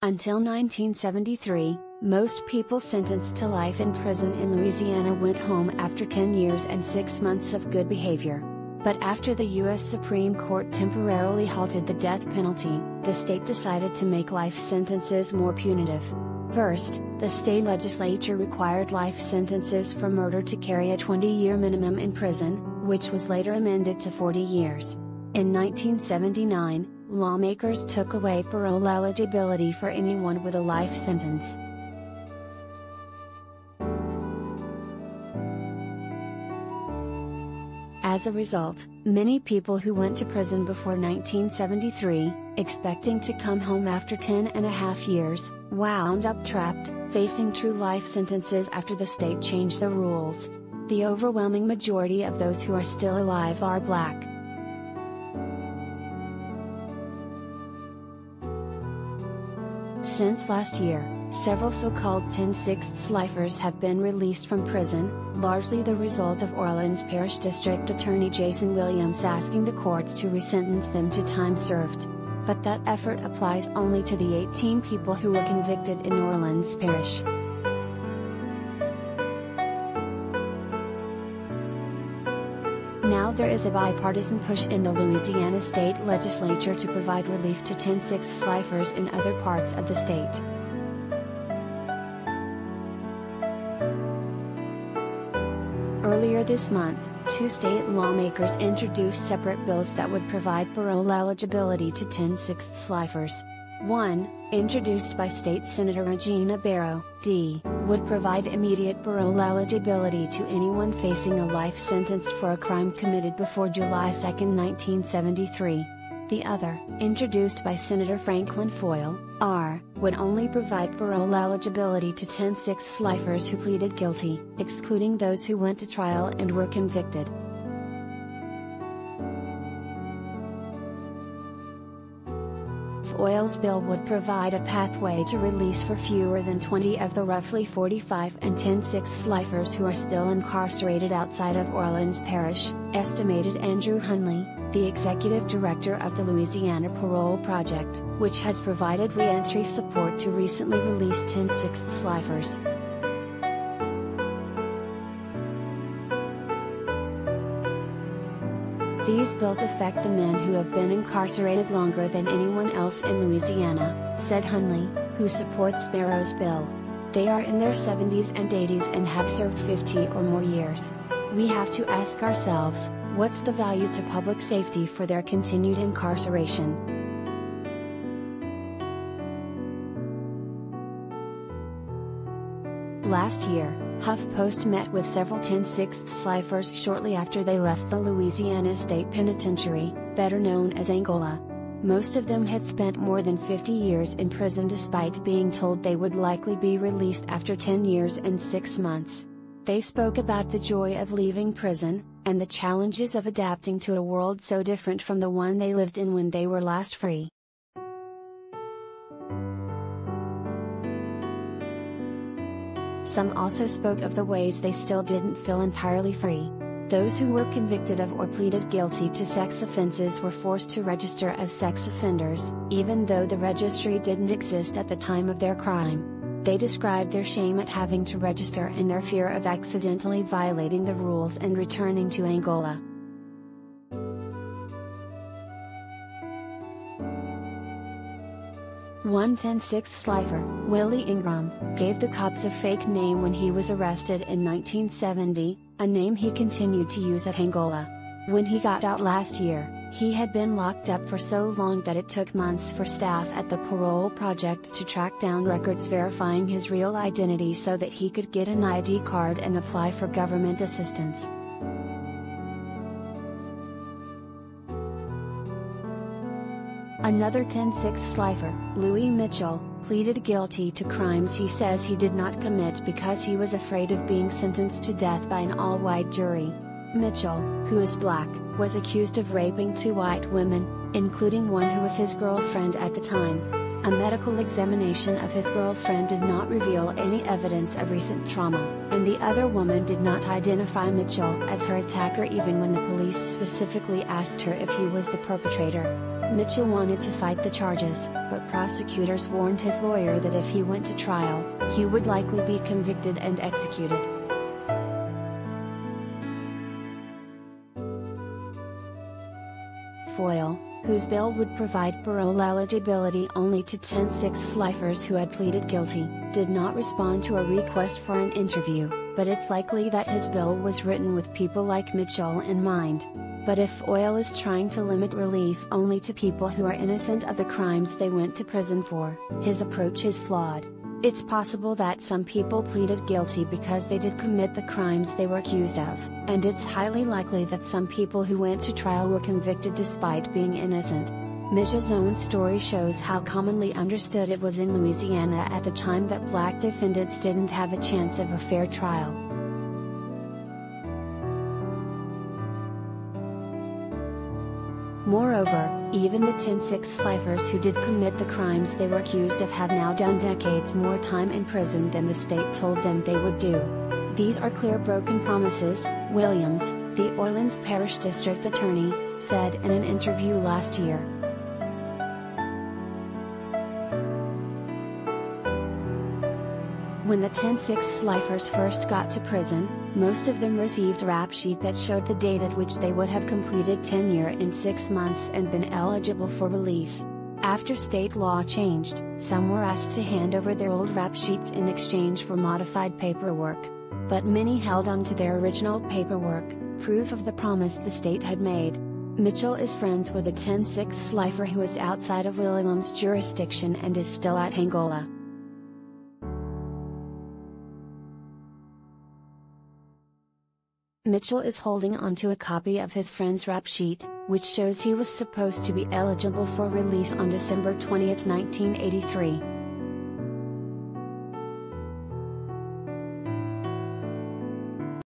Until 1973, most people sentenced to life in prison in Louisiana went home after 10 years and 6 months of good behavior. But after the U.S. Supreme Court temporarily halted the death penalty, the state decided to make life sentences more punitive. First, the state legislature required life sentences for murder to carry a 20-year minimum in prison, which was later amended to 40 years. In 1979, lawmakers took away parole eligibility for anyone with a life sentence. As a result, many people who went to prison before 1973, expecting to come home after 10.5 years, wound up trapped, facing true life sentences after the state changed the rules. The overwhelming majority of those who are still alive are black. Since last year, several so-called 10/6 lifers have been released from prison, largely the result of Orleans Parish District Attorney Jason Williams asking the courts to resentence them to time served. But that effort applies only to the 18 people who were convicted in Orleans Parish. Now there is a bipartisan push in the Louisiana state legislature to provide relief to 10/6 lifers in other parts of the state. Earlier this month, 2 state lawmakers introduced separate bills that would provide parole eligibility to 10/6 lifers. One, introduced by State Senator Regina Barrow, D., would provide immediate parole eligibility to anyone facing a life sentence for a crime committed before July 2, 1973. The other, introduced by Senator Franklin Foyle, R., would only provide parole eligibility to 10/6 lifers who pleaded guilty, excluding those who went to trial and were convicted. Foyle's bill would provide a pathway to release for fewer than 20 of the roughly 45 and 10/6 lifers who are still incarcerated outside of Orleans Parish, estimated Andrew Hunley, the executive director of the Louisiana Parole Project, which has provided re-entry support to recently released 10/6 lifers. These bills affect the men who have been incarcerated longer than anyone else in Louisiana, said Hunley, who supports Barrow's bill. They are in their 70s and 80s and have served 50 or more years. We have to ask ourselves, what's the value to public safety for their continued incarceration? Last year, HuffPost met with several 10/6 lifers shortly after they left the Louisiana State Penitentiary, better known as Angola. Most of them had spent more than 50 years in prison despite being told they would likely be released after 10 years and 6 months. They spoke about the joy of leaving prison, and the challenges of adapting to a world so different from the one they lived in when they were last free. Some also spoke of the ways they still didn't feel entirely free. Those who were convicted of or pleaded guilty to sex offenses were forced to register as sex offenders, even though the registry didn't exist at the time of their crime. They described their shame at having to register and their fear of accidentally violating the rules and returning to Angola. One 10/6 lifer, Willie Ingram, gave the cops a fake name when he was arrested in 1970, a name he continued to use at Angola. When he got out last year, he had been locked up for so long that it took months for staff at the Parole Project to track down records verifying his real identity so that he could get an ID card and apply for government assistance. Another 10/6 lifer, Louis Mitchell, pleaded guilty to crimes he says he did not commit because he was afraid of being sentenced to death by an all-white jury. Mitchell, who is black, was accused of raping 2 white women, including one who was his girlfriend at the time. A medical examination of his girlfriend did not reveal any evidence of recent trauma, and the other woman did not identify Mitchell as her attacker even when the police specifically asked her if he was the perpetrator. Mitchell wanted to fight the charges, but prosecutors warned his lawyer that if he went to trial, he would likely be convicted and executed. Foyle, whose bill would provide parole eligibility only to 10-6 lifers who had pleaded guilty, did not respond to a request for an interview, but it's likely that his bill was written with people like Mitchell in mind. But if Foyle is trying to limit relief only to people who are innocent of the crimes they went to prison for, his approach is flawed. It's possible that some people pleaded guilty because they did commit the crimes they were accused of, and it's highly likely that some people who went to trial were convicted despite being innocent. Mitchell's own story shows how commonly understood it was in Louisiana at the time that black defendants didn't have a chance of a fair trial. Moreover, even the 10-6 lifers who did commit the crimes they were accused of have now done decades more time in prison than the state told them they would do. These are clear broken promises, Williams, the Orleans Parish District Attorney, said in an interview last year. When the 10-6 lifers first got to prison, most of them received a rap sheet that showed the date at which they would have completed tenure in 6 months and been eligible for release. After state law changed, some were asked to hand over their old rap sheets in exchange for modified paperwork. But many held on to their original paperwork, proof of the promise the state had made. Mitchell is friends with a 10-6 lifer who is outside of Williams' jurisdiction and is still at Angola. Mitchell is holding onto a copy of his friend's rap sheet, which shows he was supposed to be eligible for release on December 20, 1983.